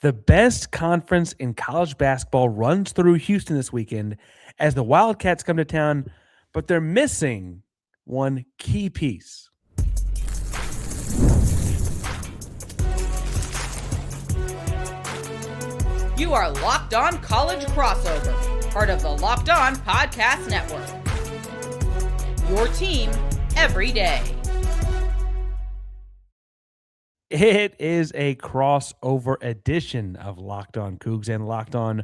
The best conference in college basketball runs through Houston this weekend as the Wildcats come to town, but they're missing one key piece. You are Locked On College Crossover, part of the Locked On Podcast Network. Your team every day. It is a crossover edition of Locked On Cougs and Locked On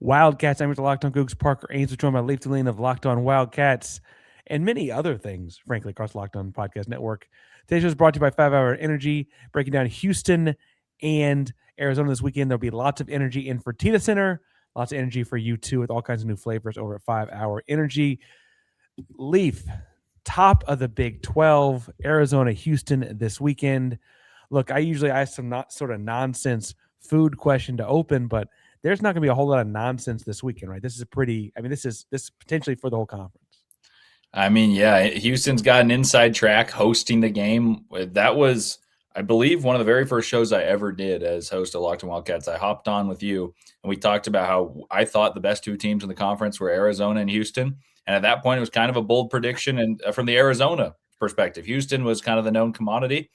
Wildcats. I'm with Locked On Cougs, Parker Ainsworth, joined by Leif Thulin of Locked On Wildcats, and many other things, frankly, across Locked On Podcast Network. Today's show is brought to you by 5 Hour Energy, breaking down Houston and Arizona this weekend. There'll be lots of energy in Fertitta Center, lots of energy for you too, with all kinds of new flavors over at 5 Hour Energy. Leaf, top of the Big 12, Arizona, Houston this weekend. Look, I usually ask some sort of nonsense food question to open, but there's not going to be a whole lot of nonsense this weekend, right? This is potentially for the whole conference. Houston's got an inside track hosting the game. That was, I believe, one of the very first shows I ever did as host of Locked On Wildcats. I hopped on with you, and we talked about how I thought the best two teams in the conference were Arizona and Houston. And at that point, it was kind of a bold prediction. And from the Arizona perspective, Houston was kind of the known commodity.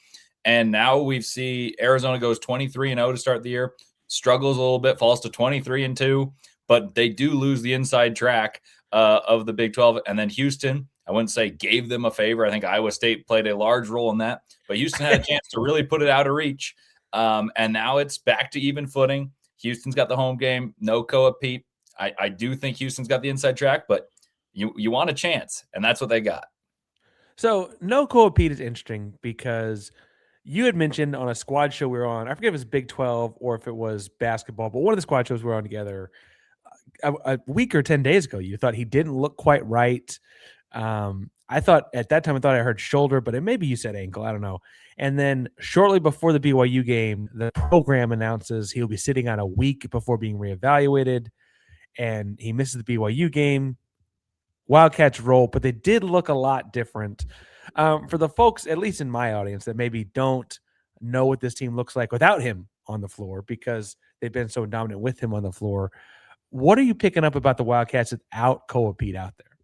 And now we see Arizona goes 23-0 to start the year, struggles a little bit, falls to 23-2, but they do lose the inside track of the Big 12. And then Houston, I wouldn't say gave them a favor. I think Iowa State played a large role in that, but Houston had a chance to really put it out of reach. And now it's back to even footing. Houston's got the home game, no Koa Peat. I do think Houston's got the inside track, but you want a chance, and that's what they got. So no Koa Peat is interesting because you had mentioned on a squad show we were on, I forget if it was Big 12 or if it was basketball, but one of the squad shows we were on together a week or 10 days ago, you thought he didn't look quite right. I thought at that time, I heard shoulder, but maybe you said ankle. I don't know. And then shortly before the BYU game, the program announces he'll be sitting on a week before being reevaluated, and he misses the BYU game. Wildcats roll, but they did look a lot different. For the folks, at least in my audience, that maybe don't know what this team looks like without him on the floor because they've been so dominant with him on the floor, what are you picking up about the Wildcats without Koa Peat out there?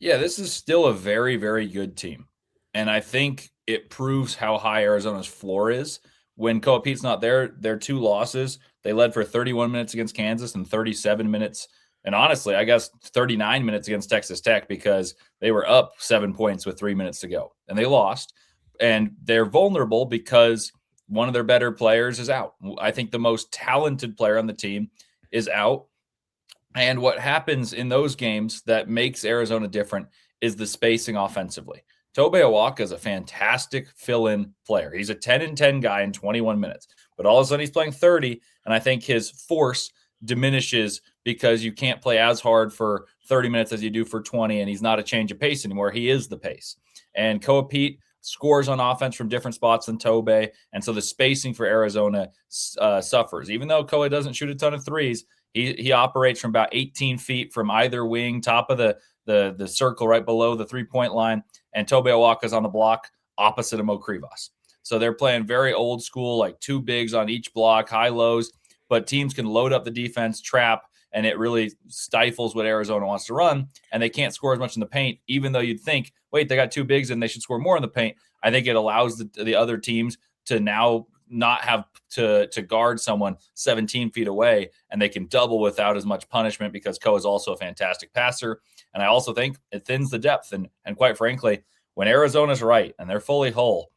Yeah, this is still a very, very good team. And I think it proves how high Arizona's floor is. When Koa Peat's not there, their two losses, they led for 31 minutes against Kansas and 37 minutes. And honestly, I guess 39 minutes against Texas Tech because they were up 7 points with 3 minutes to go. And they lost. And they're vulnerable because one of their better players is out. I think the most talented player on the team is out. And what happens in those games that makes Arizona different is the spacing offensively. Tobe Awaka is a fantastic fill-in player. He's a 10-10 guy in 21 minutes. But all of a sudden he's playing 30, and I think his force diminishes because you can't play as hard for 30 minutes as you do for 20, and he's not a change of pace anymore. He is the pace. And Koa Peat scores on offense from different spots than Tobe, and so the spacing for Arizona suffers. Even though Koa doesn't shoot a ton of threes, he operates from about 18 feet from either wing, top of the circle right below the three-point line, and Tobe Awaka is on the block opposite of Mo Krivas. So they're playing very old school, like two bigs on each block, high lows, but teams can load up the defense, trap, and it really stifles what Arizona wants to run, and they can't score as much in the paint, even though you'd think, wait, they got two bigs and they should score more in the paint. I think it allows the other teams to now not have to guard someone 17 feet away, and they can double without as much punishment because Koa is also a fantastic passer. And I also think it thins the depth. And quite frankly, when Arizona's right and they're fully whole,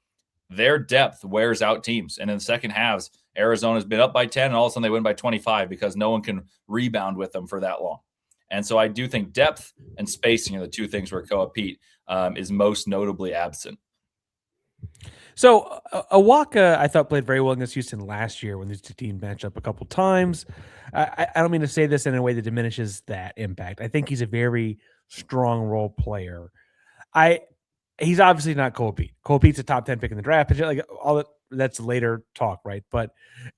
their depth wears out teams. And in the second halves, Arizona's been up by 10, and all of a sudden they win by 25 because no one can rebound with them for that long. And so I do think depth and spacing are the two things where Koa Peat is most notably absent. So Awaka, I thought, played very well against Houston last year when these two teams matched up a couple times. I don't mean to say this in a way that diminishes that impact. I think he's a very strong role player. He's obviously not Koa Peat. Koa Peat's a top 10 pick in the draft. Like all that's later talk, right? But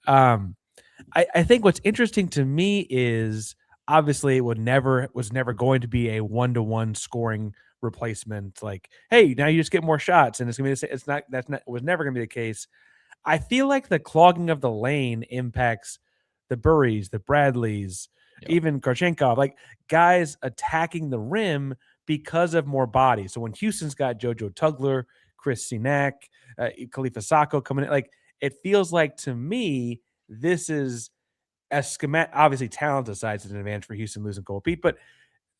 I think what's interesting to me is obviously it was never going to be a 1-to-1 scoring replacement. Like, hey, now you just get more shots, and it's gonna be it was never gonna be the case. I feel like the clogging of the lane impacts the Burries, the Bradleys, Yep. even Kharchenkov, like guys attacking the rim because of more bodies. So when Houston's got JoJo Tugler, Chris Sinak, Khalifa Sacco coming in, like it feels like to me this is a schematic. Obviously, talent aside, is an advantage for Houston losing Koa Peat, but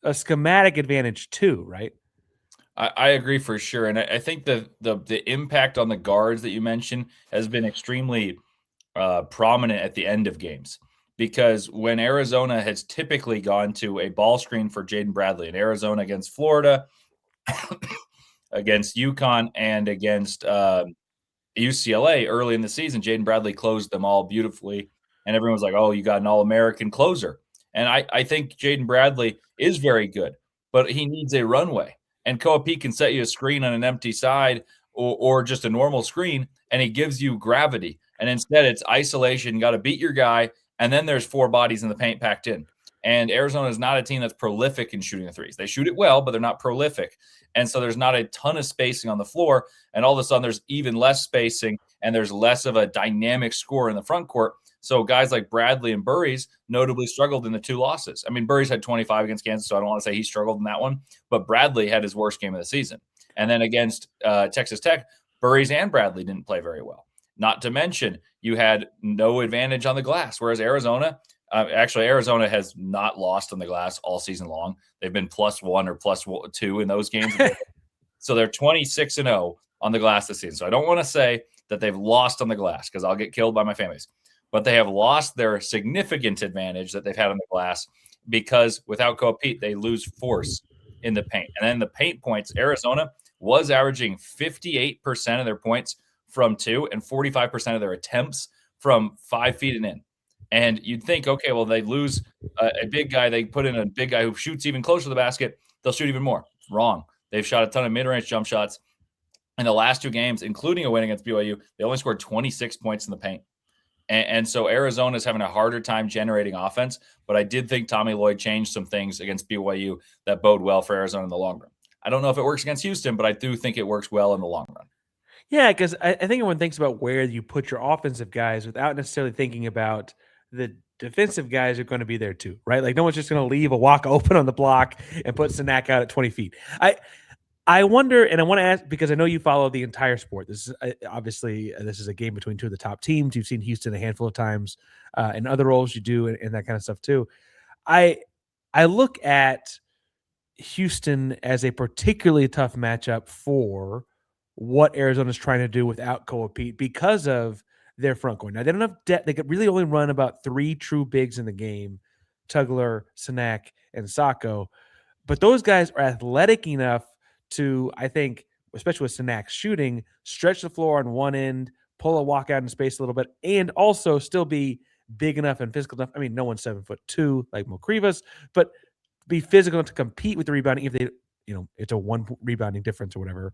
a schematic advantage too, right? I agree for sure, and I think the impact on the guards that you mentioned has been extremely prominent at the end of games, because when Arizona has typically gone to a ball screen for Jaden Bradley in Arizona against Florida, against UConn, and against UCLA early in the season, Jaden Bradley closed them all beautifully, and everyone was like, "Oh, you got an All-American closer." And I think Jaden Bradley is very good, but he needs a runway. And Koa Peat can set you a screen on an empty side or just a normal screen, and he gives you gravity. And instead, it's isolation. You got to beat your guy, and then there's 4 bodies in the paint packed in. And Arizona is not a team that's prolific in shooting the threes. They shoot it well, but they're not prolific. And so there's not a ton of spacing on the floor. And all of a sudden, there's even less spacing, and there's less of a dynamic score in the front court. So guys like Bradley and Burries notably struggled in the 2 losses. I mean, Burries had 25 against Kansas, so I don't want to say he struggled in that one, but Bradley had his worst game of the season. And then against Texas Tech, Burries and Bradley didn't play very well. Not to mention, you had no advantage on the glass, whereas Arizona has not lost on the glass all season long. They've been +1 or +2 in those games. So they're 26-0 on the glass this season. So I don't want to say that they've lost on the glass because I'll get killed by my families. But they have lost their significant advantage that they've had on the glass because without Koa Peat, they lose force in the paint. And then the paint points, Arizona was averaging 58% of their points from 2 and 45% of their attempts from 5 feet and in. And you'd think, okay, well, they lose a big guy. They put in a big guy who shoots even closer to the basket. They'll shoot even more. Wrong. They've shot a ton of mid-range jump shots. In the last 2 games, including a win against BYU, they only scored 26 points in the paint. And so Arizona is having a harder time generating offense. But I did think Tommy Lloyd changed some things against BYU that bode well for Arizona in the long run. I don't know if it works against Houston, but I do think it works well in the long run. Yeah, because I think everyone thinks about where you put your offensive guys without necessarily thinking about the defensive guys are going to be there too, right? Like no one's just going to leave a walk open on the block and put Sinak out at 20 feet. I wonder, and I want to ask because I know you follow the entire sport. This is obviously this is a game between 2 of the top teams. You've seen Houston a handful of times, and other roles you do, and that kind of stuff too. I look at Houston as a particularly tough matchup for what Arizona's trying to do without Koa Peat because of their front court. Now they don't have depth. They could really only run about 3 true bigs in the game: Tugler, Sinak, and Sacco. But those guys are athletic enough to, I think, especially with Sinak's shooting, stretch the floor on one end, pull a walk out in space a little bit, and also still be big enough and physical enough. I mean, no one's 7'2" like Mokrivas, but be physical enough to compete with the rebounding if they, it's a 1 rebounding difference or whatever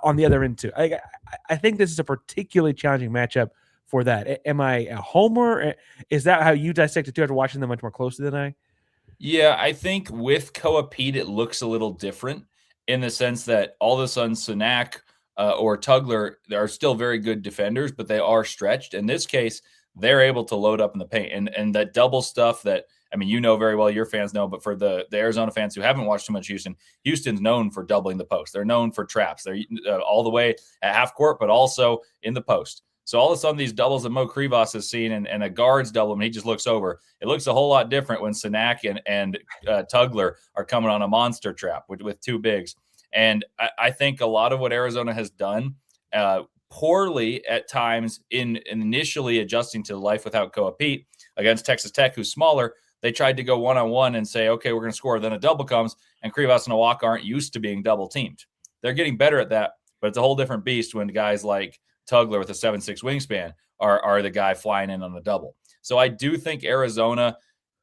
on the other end too. I think this is a particularly challenging matchup for that. Am I a homer? Is that how you dissect it too after watching them much more closely than I? Yeah, I think with Koa Peat, it looks a little different in the sense that all of a sudden Sinak or Tugler are still very good defenders, but they are stretched. In this case, they're able to load up in the paint. And that double stuff that, I mean, you know very well, your fans know, but for the Arizona fans who haven't watched too much Houston's known for doubling the post. They're known for traps. They're all the way at half court, but also in the post. So all of a sudden, these doubles that Mo Krivas has seen and a guard's double, and he just looks over. It looks a whole lot different when Sinak and Tugler are coming on a monster trap with 2 bigs. And I think a lot of what Arizona has done poorly at times in initially adjusting to life without Koa Peat against Texas Tech, who's smaller, they tried to go one-on-one and say, okay, we're going to score. Then a double comes, and Krivas and Awaka aren't used to being double teamed. They're getting better at that, but it's a whole different beast when guys like Tugler with a 7'6" wingspan are the guy flying in on the double. So I do think Arizona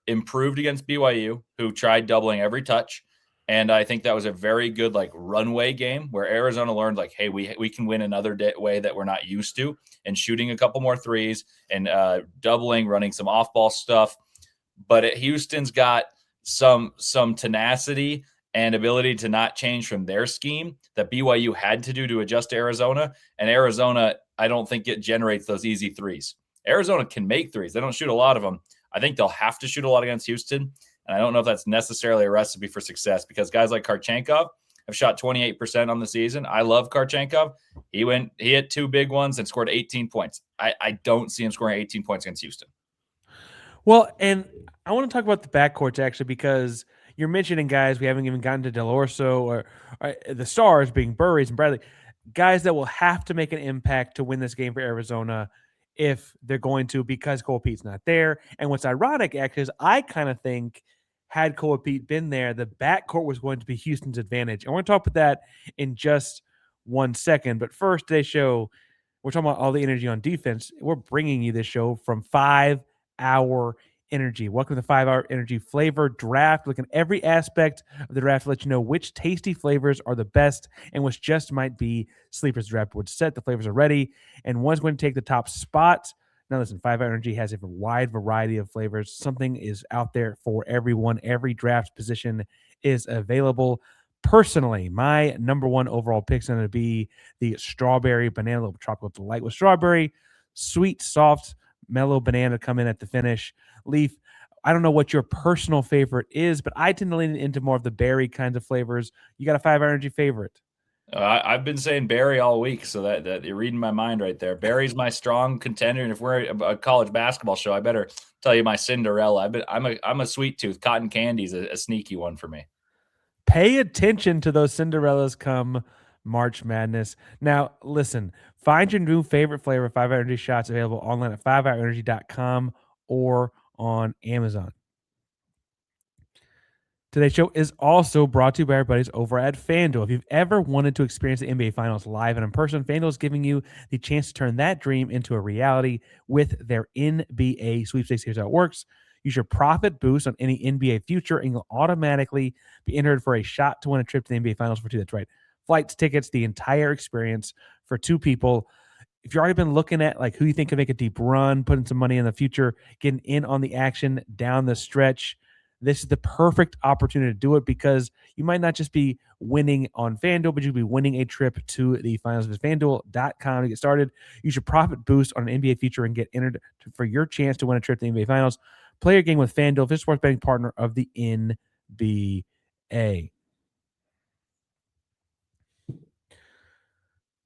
improved against BYU, who tried doubling every touch. And I think that was a very good runway game where Arizona learned hey, we can win another way that we're not used to, and shooting a couple more threes and doubling, running some off-ball stuff. But Houston's got some tenacity and ability to not change from their scheme that BYU had to do to adjust to Arizona. And Arizona I don't think it generates those easy threes. Arizona can make threes. They don't shoot a lot of them. I think they'll have to shoot a lot against Houston. And I don't know if that's necessarily a recipe for success because guys like Kharchenkov have shot 28% on the season. I love Kharchenkov. He hit 2 big ones and scored 18 points. I don't see him scoring 18 points against Houston. Well, and I want to talk about the backcourts actually because you're mentioning guys we haven't even gotten to Dell'Orso or the stars being Burries and Bradley, guys that will have to make an impact to win this game for Arizona if they're going to because Koa Peat's not there. And what's ironic actually is I kind of think had Koa Peat been there, the backcourt was going to be Houston's advantage. And we're going to talk about that in just 1 second. But first, today's show, we're talking about all the energy on defense. We're bringing you this show from 5 Hour Energy. Welcome to the 5 Hour Energy Flavor Draft. Look at every aspect of the draft to let you know which tasty flavors are the best and which just might be sleepers. Draft board set. The flavors are ready, and one's going to take the top spot. Now, listen, 5 Hour Energy has a wide variety of flavors. Something is out there for everyone. Every draft position is available. Personally, my number one overall pick is going to be the strawberry banana, little tropical delight with strawberry, sweet, soft, mellow banana come in at the finish. Leif, I don't know what your personal favorite is, but I tend to lean into more of the berry kinds of flavors. You got a 5 Hour Energy favorite? I've been saying Barry all week, so that you're reading my mind right there. Barry's my strong contender, and if we're a college basketball show, I better tell you my Cinderella. I'm a sweet tooth. Cotton candy's a sneaky one for me. Pay attention to those Cinderellas come March Madness. Now, listen, find your new favorite flavor, 5 Hour Energy shots available online at 5hourenergy.com or on Amazon. Today's show is also brought to you by our buddies over at FanDuel. If you've ever wanted to experience the NBA Finals live and in person, FanDuel is giving you the chance to turn that dream into a reality with their NBA sweepstakes. Here's how it works. Use your profit boost on any NBA future, and you'll automatically be entered for a shot to win a trip to the NBA Finals for 2. That's right. Flights, tickets, the entire experience for 2 people. If you've already been looking at like who you think can make a deep run, putting some money in the future, getting in on the action down the stretch, this is the perfect opportunity to do it because you might not just be winning on FanDuel, but you'll be winning a trip to the finals. Visit FanDuel.com to get started. Use your profit boost on an NBA future and get entered for your chance to win a trip to the NBA Finals. Play your game with FanDuel, official sports betting partner of the NBA.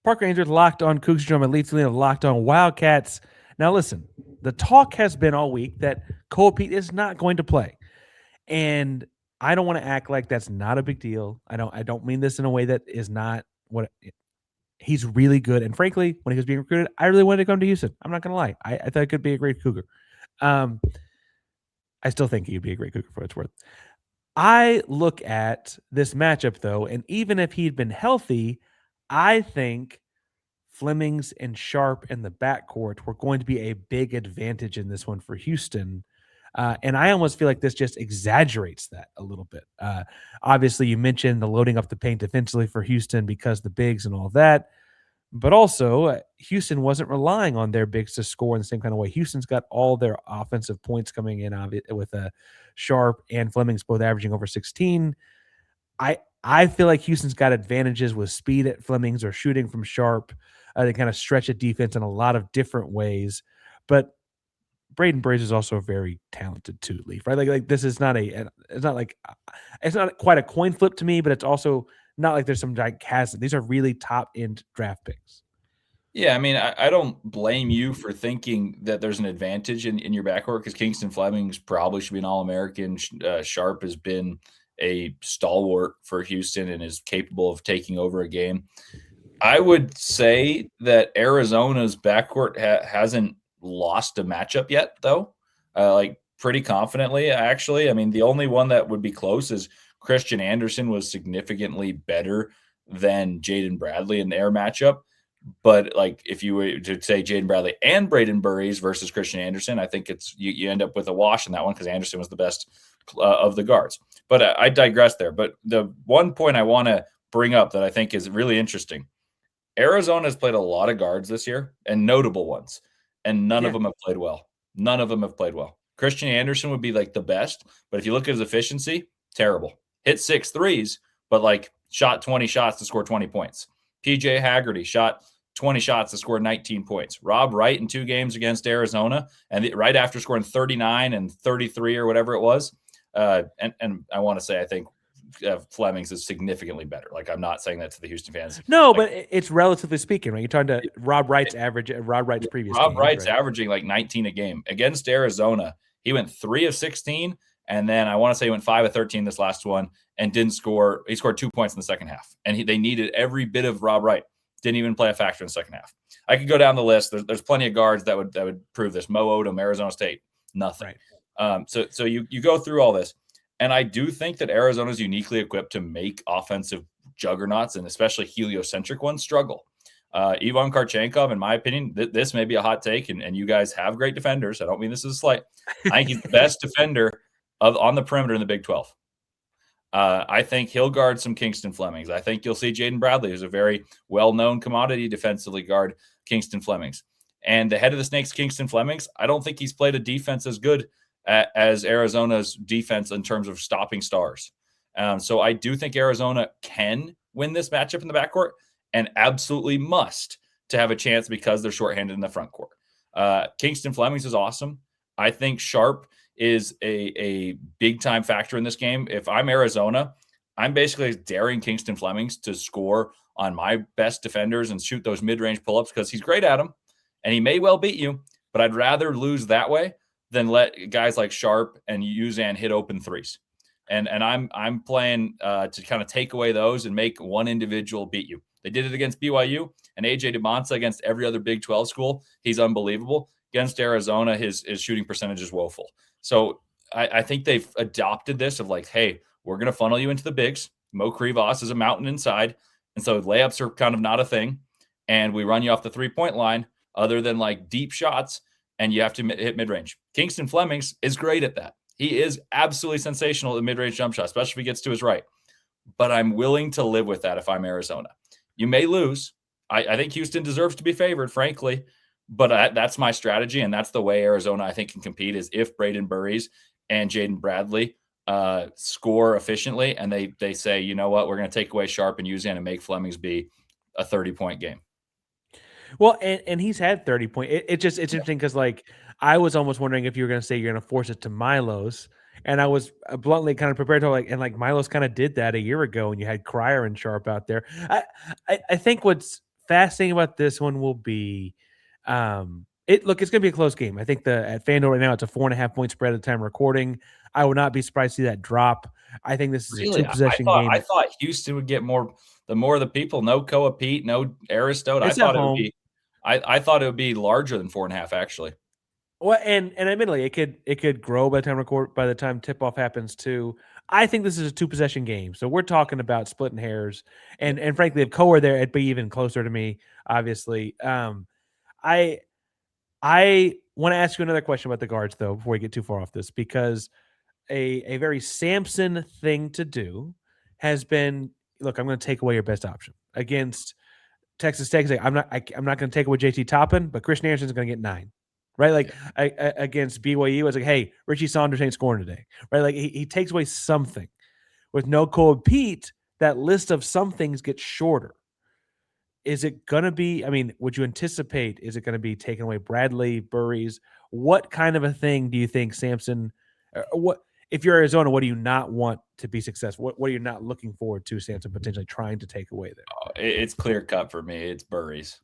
Parker Ainsworth, Locked On Cougars, Emanuel, Leif Thulin of Locked On Wildcats. Now listen, the talk has been all week that Koa Peat is not going to play. And I don't want to act like that's not a big deal. I don't mean this in a way that is not what he's really good. And frankly, when he was being recruited, I really wanted to come to Houston. I'm not going to lie. I thought he could be a great Cougar. I still think he'd be a great Cougar for what it's worth. I look at this matchup though, and even if he'd been healthy, I think Flemings and Sharp in the backcourt were going to be a big advantage in this one for Houston. And I almost feel like this just exaggerates that a little bit. Obviously, you mentioned the loading up the paint defensively for Houston because the bigs and all that. But also, Houston wasn't relying on their bigs to score in the same kind of way. Houston's got all their offensive points coming in with Sharp and Flemings both averaging over 16. I feel like Houston's got advantages with speed at Flemings or shooting from Sharp. They kind of stretch a defense in a lot of different ways. But Brayden Burries is also very talented too, Leif, right? Like this is not it's not quite a coin flip to me, but it's also not like there's some giant chasm. These are really top end draft picks. Yeah, I mean, I don't blame you for thinking that there's an advantage in your backcourt because Kingston Flemings probably should be an All-American. Sharp has been a stalwart for Houston and is capable of taking over a game. I would say that Arizona's backcourt hasn't lost a matchup yet, though. Like pretty confidently, actually. I mean, the only one that would be close is Christian Anderson was significantly better than Jaden Bradley in their matchup. But like if you were to say Jaden Bradley and Brayden Burries versus Christian Anderson, I think it's you end up with a wash in that one because Anderson was the best of the guards. But I digress there. But the one point I want to bring up that I think is really interesting, Arizona has played a lot of guards this year and notable ones. And none of them have played well. None of them have played well. Christian Anderson would be like the best, but if you look at his efficiency, terrible. Hit 6 threes, but like shot 20 shots to score 20 points. PJ Haggerty shot 20 shots to score 19 points. Rob Wright in 2 games against Arizona, and right after scoring 39 and 33 or whatever it was. And I want to say I think Flemings is significantly better. Like, I'm not saying that to the Houston fans. No, like, but it's relatively speaking, right? You're talking to Rob Wright's average, Rob Wright's previous. Rob games, Wright's right? averaging like 19 a game against Arizona. He went 3 of 16, and then I want to say he went 5 of 13 this last one, and didn't score. He scored 2 points in the second half, and they needed every bit of Rob Wright. Didn't even play a factor in the second half. I could go down the list. There's plenty of guards that would prove this. Mo Odom, Arizona State, nothing. Right. So you go through all this, and I do think that Arizona is uniquely equipped to make offensive juggernauts, and especially heliocentric ones, struggle. Emanuel Kharchenkov, in my opinion, this may be a hot take, and you guys have great defenders. I don't mean this as a slight. I think he's the best defender on the perimeter in the Big 12. I think he'll guard some Kingston Flemings. I think you'll see Jaden Bradley, who's a very well-known commodity defensively, guard Kingston Flemings. And the head of the Snakes, Kingston Flemings, I don't think he's played a defense as good as Arizona's defense in terms of stopping stars. So I do think Arizona can win this matchup in the backcourt, and absolutely must to have a chance because they're shorthanded in the front court. Kingston Flemings is awesome. I think Sharp is a big-time factor in this game. If I'm Arizona, I'm basically daring Kingston Flemings to score on my best defenders and shoot those mid-range pull-ups because he's great at them, and he may well beat you, but I'd rather lose that way than let guys like Sharp and Uzan hit open threes. And I'm playing to kind of take away those and make one individual beat you. They did it against BYU, and AJ DeMonsa against every other Big 12 school. He's unbelievable. Against Arizona, his shooting percentage is woeful. So I think they've adopted this of like, hey, we're going to funnel you into the bigs. Mo Krivos is a mountain inside, and so layups are kind of not a thing. And we run you off the three-point line other than like deep shots, and you have to hit mid-range. Kingston Flemings is great at that. He is absolutely sensational at the mid-range jump shot, especially if he gets to his right. But I'm willing to live with that if I'm Arizona. You may lose. I think Houston deserves to be favored, frankly. But that's my strategy, and that's the way Arizona, I think, can compete, is if Brayden Burries and Jaden Bradley score efficiently, and they say, you know what, we're going to take away Sharp and Uzan and make Flemings be a 30-point game. Well, and he's had 30 points. It's interesting because, like, I was almost wondering if you were going to say you're going to force it to Milos, and I was bluntly kind of prepared to and Milos kind of did that a year ago, and you had Cryer and Sharp out there. I think what's fascinating about this one will be, it's going to be a close game. I think at FanDuel right now it's a 4.5-point spread at the time of recording. I would not be surprised to see that drop. I think this is a 2-possession game. I thought Houston would get more. The more the people, no Koa Peat, no Aristote. I thought it would be larger than 4.5 actually. Well, and admittedly, it could grow by the time tip off happens too. I think this is a 2-possession game, so we're talking about splitting hairs. And frankly, if Koa were there, it'd be even closer to me. Obviously, I want to ask you another question about the guards though before we get too far off this, because a very Samson thing to do has been, look, I'm going to take away your best option against Texas Tech. Like, I'm not going to take away JT Toppin, but Christian Anderson's going to get 9. Right, like against BYU, I was like, "Hey, Richie Saunders ain't scoring today." Right, like he takes away something. With no Koa Peat, that list of some things gets shorter. Is it gonna be? I mean, would you anticipate? Is it going to be taking away Bradley, Burries? What kind of a thing do you think Samson? What if you're Arizona? What do you not want to be successful? What are you not looking forward to Samson potentially trying to take away there? It's clear cut for me. It's Burries.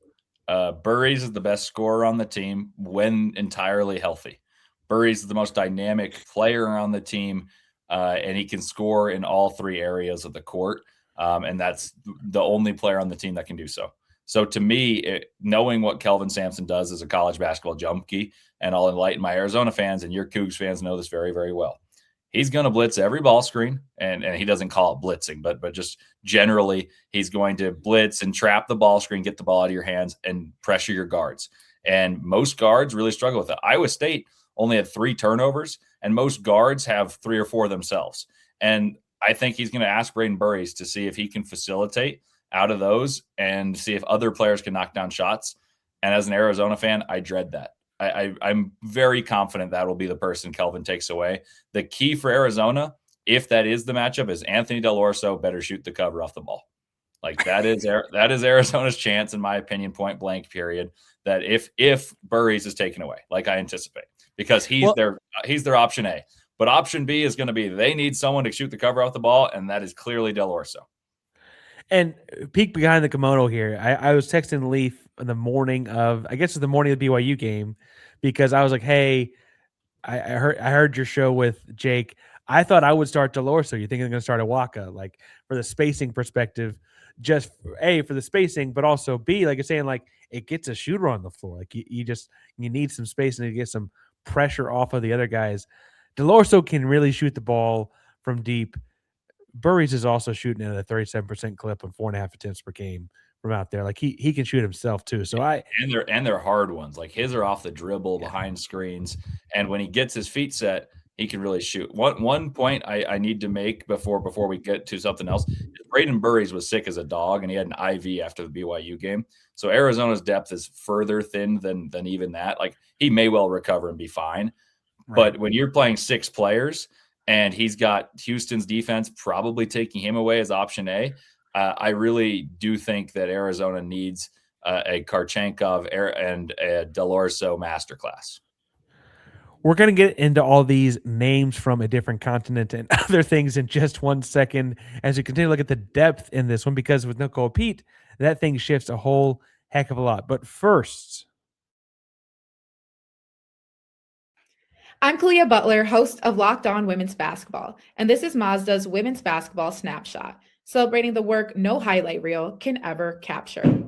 Burries is the best scorer on the team when entirely healthy. Burries is the most dynamic player on the team, and he can score in all 3 areas of the court, and that's the only player on the team that can do so. So to me, knowing what Kelvin Sampson does as a college basketball junkie, and I'll enlighten my Arizona fans, and your Cougs fans know this very, very well. He's going to blitz every ball screen, and he doesn't call it blitzing, but just generally he's going to blitz and trap the ball screen, get the ball out of your hands, and pressure your guards. And most guards really struggle with it. Iowa State only had 3 turnovers, and most guards have 3 or 4 themselves. And I think he's going to ask Brayden Burries to see if he can facilitate out of those and see if other players can knock down shots. And as an Arizona fan, I dread that. I'm very confident that will be the person Kelvin takes away. The key for Arizona, if that is the matchup, is Anthony Dell'Orso better shoot the cover off the ball. Like that is Arizona's chance, in my opinion, point blank period, that if Burries is taken away, like I anticipate, because he's their option A. But option B is going to be they need someone to shoot the cover off the ball, and that is clearly Dell'Orso. And peek behind the kimono here. I was texting Leif in the morning of, I guess it's the morning of the BYU game, because I was like, hey, I heard your show with Jake. I thought I would start Dell'Orso. You think they're going to start Awaka, like for the spacing perspective, just A, for the spacing, but also B, like you're saying, like it gets a shooter on the floor. Like you need some space and to get some pressure off of the other guys. Dell'Orso can really shoot the ball from deep. Burries is also shooting at a 37% clip on 4.5 attempts per game from out there. Like he can shoot himself too. So and they're hard ones. Like his are off the dribble behind screens, and when he gets his feet set, he can really shoot. One point I need to make before we get to something else is Brayden Burries was sick as a dog, and he had an IV after the BYU game. So Arizona's depth is further thin than even that. Like he may well recover and be fine, right. But when you're playing 6 players and he's got Houston's defense probably taking him away as option A, I really do think that Arizona needs a Kharchenkov and a Dell'Orso masterclass. We're going to get into all these names from a different continent and other things in just 1 second as we continue to look at the depth in this one, because with no Koa Peat, that thing shifts a whole heck of a lot. But first, I'm Kalia Butler, host of Locked On Women's Basketball, and this is Mazda's Women's Basketball Snapshot, celebrating the work no highlight reel can ever capture.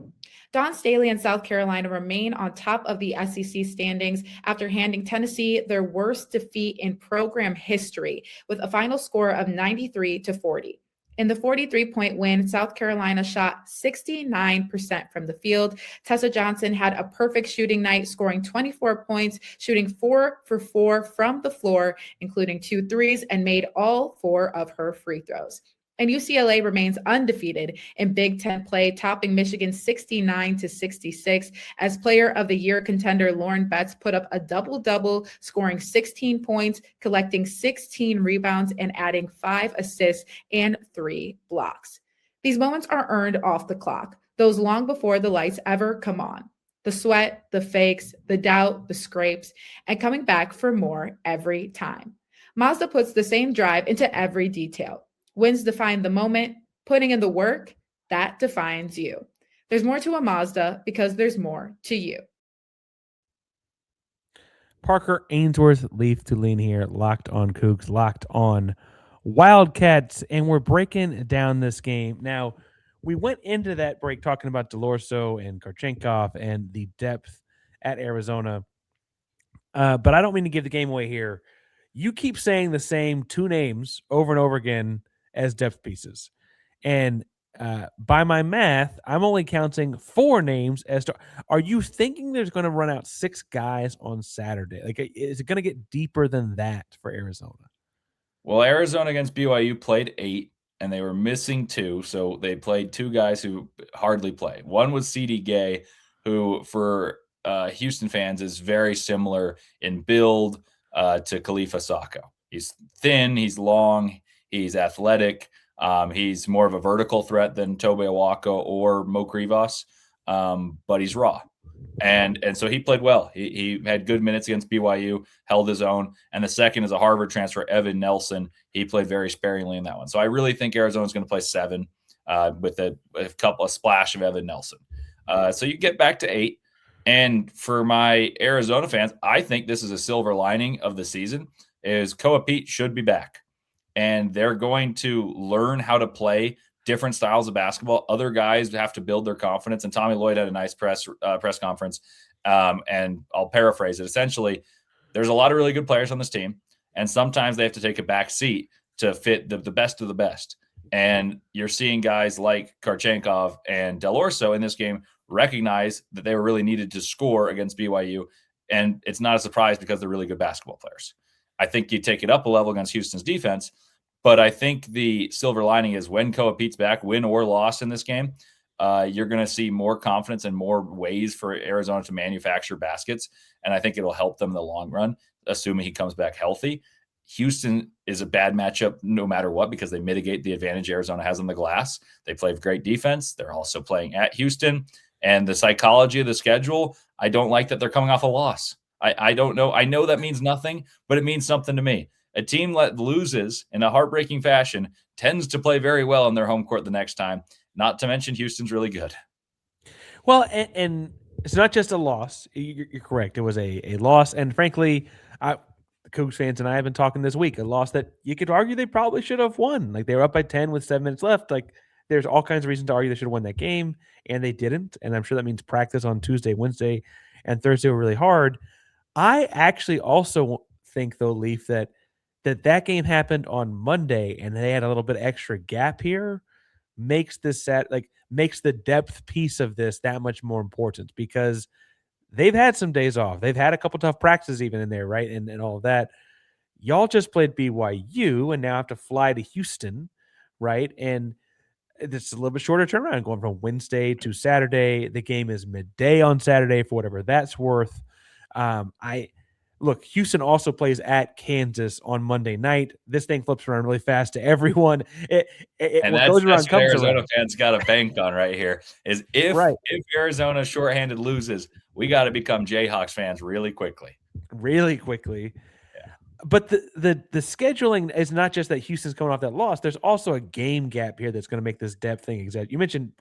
Dawn Staley and South Carolina remain on top of the SEC standings after handing Tennessee their worst defeat in program history with a final score of 93-40. In the 43-point win, South Carolina shot 69% from the field. Tessa Johnson had a perfect shooting night, scoring 24 points, shooting 4 for 4 from the floor, including 2 threes, and made all 4 of her free throws. And UCLA remains undefeated in Big Ten play, topping Michigan 69-66 as Player of the Year contender Lauren Betts put up a double-double, scoring 16 points, collecting 16 rebounds, and adding 5 assists and 3 blocks. These moments are earned off the clock, those long before the lights ever come on. The sweat, the fakes, the doubt, the scrapes, and coming back for more every time. Mazda puts the same drive into every detail. Wins define the moment, putting in the work, that defines you. There's more to a Mazda because there's more to you. Parker Ainsworth, Leif Thulin here, Locked On Cougs, Locked On Wildcats, and we're breaking down this game. Now, we went into that break talking about Dell'Orso and Kharchenkov and the depth at Arizona, but I don't mean to give the game away here. You keep saying the same 2 names over and over again as depth pieces. And by my math, I'm only counting 4 names as to, are you thinking there's going to run out 6 guys on Saturday? Like, is it going to get deeper than that for Arizona? Well, Arizona against BYU played 8 and they were missing 2. So they played 2 guys who hardly play. One was C.D. Gay, who for Houston fans is very similar in build to Khalifa Sacco. He's thin, he's long, he's athletic. He's more of a vertical threat than Tobe Awaka or Mo Krivas, but he's raw. And so he played well. He had good minutes against BYU, held his own. And the second is a Harvard transfer, Evan Nelson. He played very sparingly in that one. So I really think Arizona's going to play 7 with a splash of Evan Nelson. So you get back to 8. And for my Arizona fans, I think this is a silver lining of the season is Koa Peat should be back. And they're going to learn how to play different styles of basketball. Other guys have to build their confidence. And Tommy Lloyd had a nice press conference. And I'll paraphrase it. Essentially, there's a lot of really good players on this team. And sometimes they have to take a back seat to fit the best of the best. And you're seeing guys like Kharchenkov and Dell'Orso in this game recognize that they were really needed to score against BYU. And it's not a surprise because they're really good basketball players. I think you take it up a level against Houston's defense. But I think the silver lining is when Koa Peat's back, win or loss in this game, you're going to see more confidence and more ways for Arizona to manufacture baskets. And I think it'll help them in the long run, assuming he comes back healthy. Houston is a bad matchup no matter what because they mitigate the advantage Arizona has on the glass. They play great defense. They're also playing at Houston. And the psychology of the schedule, I don't like that they're coming off a loss. I don't know. I know that means nothing, but it means something to me. A team that loses in a heartbreaking fashion tends to play very well in their home court the next time. Not to mention Houston's really good. Well, and it's not just a loss. You're correct. It was a loss. And frankly, the Cougs fans and I have been talking this week, a loss that you could argue they probably should have won. Like they were up by 10 with 7 minutes left. Like there's all kinds of reasons to argue they should have won that game, and they didn't. And I'm sure that means practice on Tuesday, Wednesday, and Thursday were really hard. I actually also think, though, Leif, that game happened on Monday and they had a little bit extra gap here makes this makes the depth piece of this that much more important because they've had some days off. They've had a couple tough practices even in there, right? And all of that. Y'all just played BYU and now have to fly to Houston, right? And it's a little bit shorter turnaround going from Wednesday to Saturday. The game is midday on Saturday for whatever that's worth. Look, Houston also plays at Kansas on Monday night. This thing flips around really fast to everyone. And that's what Arizona fans got to bank on right here is if Arizona shorthanded loses, we got to become Jayhawks fans really quickly. Really quickly. Yeah. But the scheduling is not just that Houston's coming off that loss. There's also a game gap here that's going to make this depth thing exact. You mentioned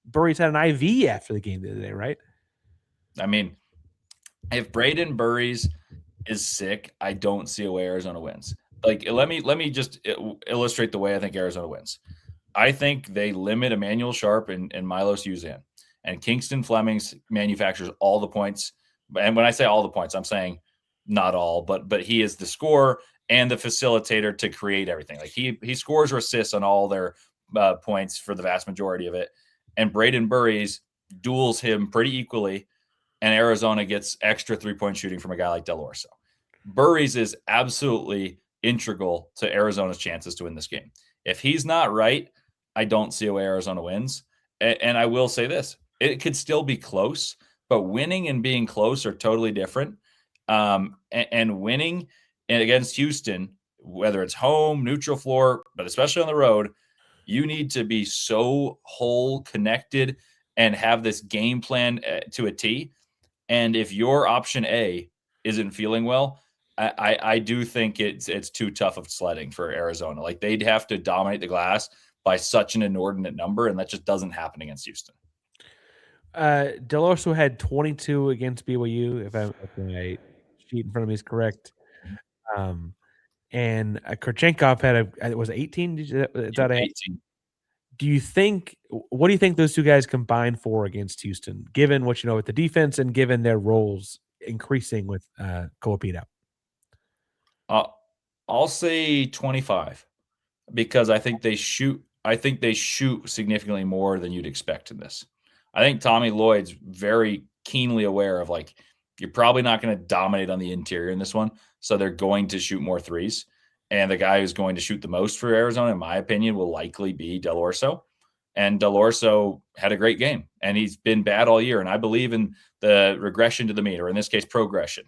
Burries had an IV after the game the other day, right? I mean, if Brayden Burries is sick, I don't see a way Arizona wins. Like, let me just illustrate the way I think Arizona wins. I think they limit Emanuel Sharp and Milos Uzan. And Kingston Flemings manufactures all the points. And when I say all the points, I'm saying not all, but he is the scorer and the facilitator to create everything. Like he scores or assists on all their points for the vast majority of it. And Brayden Burries duels him pretty equally. And Arizona gets extra three-point shooting from a guy like Dell'Orso. Burries is absolutely integral to Arizona's chances to win this game. If he's not right, I don't see a way Arizona wins. And I will say this, it could still be close, but winning and being close are totally different. And winning against Houston, whether it's home, neutral floor, but especially on the road, you need to be so whole, connected, and have this game plan to a T. And if your option A isn't feeling well, I do think it's too tough of sledding for Arizona. Like they'd have to dominate the glass by such an inordinate number, and that just doesn't happen against Houston. Dell'Orso had 22 against BYU, if my sheet in front of me is correct. And Kharchenkov had it was 18. Is that 18? What do you think those two guys combined for against Houston, given what you know with the defense and given their roles increasing with Koa Peat out? I'll say 25 because I think they shoot significantly more than you'd expect in this. I think Tommy Lloyd's very keenly aware of like you're probably not going to dominate on the interior in this one, so they're going to shoot more threes. And the guy who's going to shoot the most for Arizona, in my opinion, will likely be Dell'Orso. And Dell'Orso had a great game, and he's been bad all year. And I believe in the regression to the mean, or in this case, progression.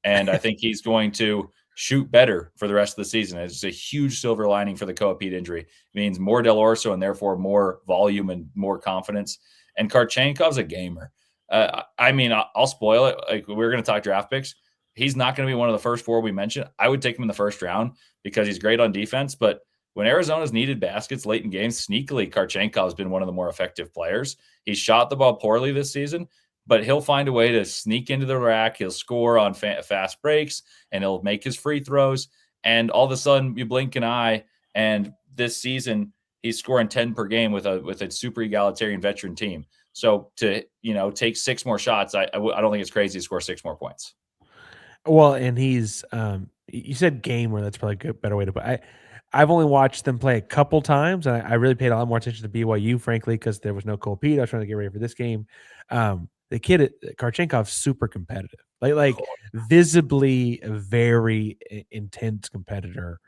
And I think he's going to shoot better for the rest of the season. It's a huge silver lining for the Koa Peat injury. It means more Dell'Orso and therefore more volume and more confidence. And Kharchenkov's a gamer. I mean, I'll spoil it. Like we're going to talk draft picks. He's not going to be one of the first four we mentioned. I would take him in the first round because he's great on defense. But when Arizona's needed baskets late in games, sneakily, Kharchenkov has been one of the more effective players. He's shot the ball poorly this season, but he'll find a way to sneak into the rack. He'll score on fast breaks, and he'll make his free throws. And all of a sudden, you blink an eye, and this season he's scoring 10 per game with a super egalitarian veteran team. So to take 6 more shots, I don't think it's crazy to score 6 more points. Well, and he's you said gamer. That's probably a better way to put it. I've only watched them play a couple times, and I really paid a lot more attention to BYU, frankly, because there was no Koa Peat. I was trying to get ready for this game. The kid at Kharchenkov's super competitive, like visibly a very intense competitor.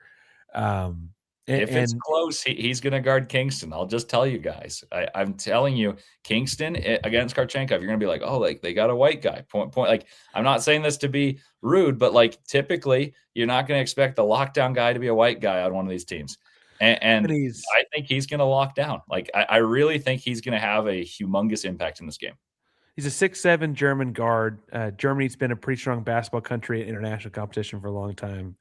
If it's close, he's going to guard Kingston. I'll just tell you guys. I'm telling you, Kingston against Kharchenkov, you're going to be like, oh, like they got a white guy. Point. Like, I'm not saying this to be rude, but like typically you're not going to expect the lockdown guy to be a white guy on one of these teams. And I think he's going to lock down. Like, I really think he's going to have a humongous impact in this game. He's a 6'7" German guard. Germany's been a pretty strong basketball country in international competition for a long time.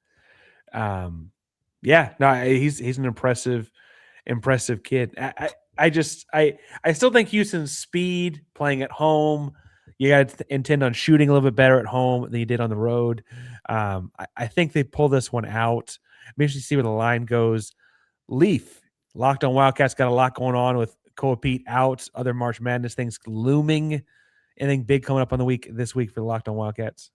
Yeah, no, he's an impressive kid. I still think Houston's speed, playing at home, you got to intend on shooting a little bit better at home than you did on the road. I think they pull this one out. I'm interested to see where the line goes. Leif, Locked On Wildcats, got a lot going on with Koa Peat out, other March Madness things looming. Anything big coming up on this week for the Locked On Wildcats?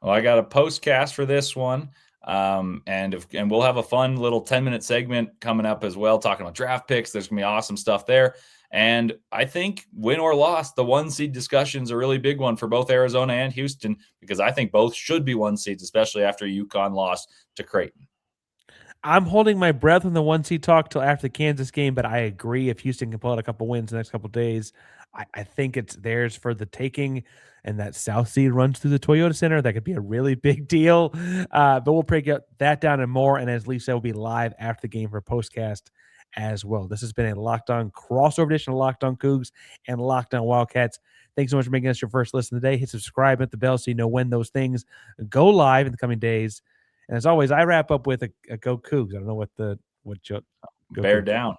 Well, I got a postcast for this one. And we'll have a fun little 10-minute segment coming up as well, talking about draft picks. There's gonna be awesome stuff there. And I think win or loss, the 1 seed discussion is a really big one for both Arizona and Houston, because I think both should be 1 seeds, especially after UConn lost to Creighton. I'm holding my breath on the 1 seed talk till after the Kansas game, but I agree if Houston can pull out a couple wins the next couple of days, I think it's theirs for the taking. And that South seed runs through the Toyota Center. That could be a really big deal. But we'll break that down and more. And as Lee said, we'll be live after the game for a postcast as well. This has been a Locked On crossover edition of Locked On Cougs and Locked On Wildcats. Thanks so much for making us your first listen today. Hit subscribe, hit the bell so you know when those things go live in the coming days. And as always, I wrap up with a Go Cougs. I don't know what Bear down.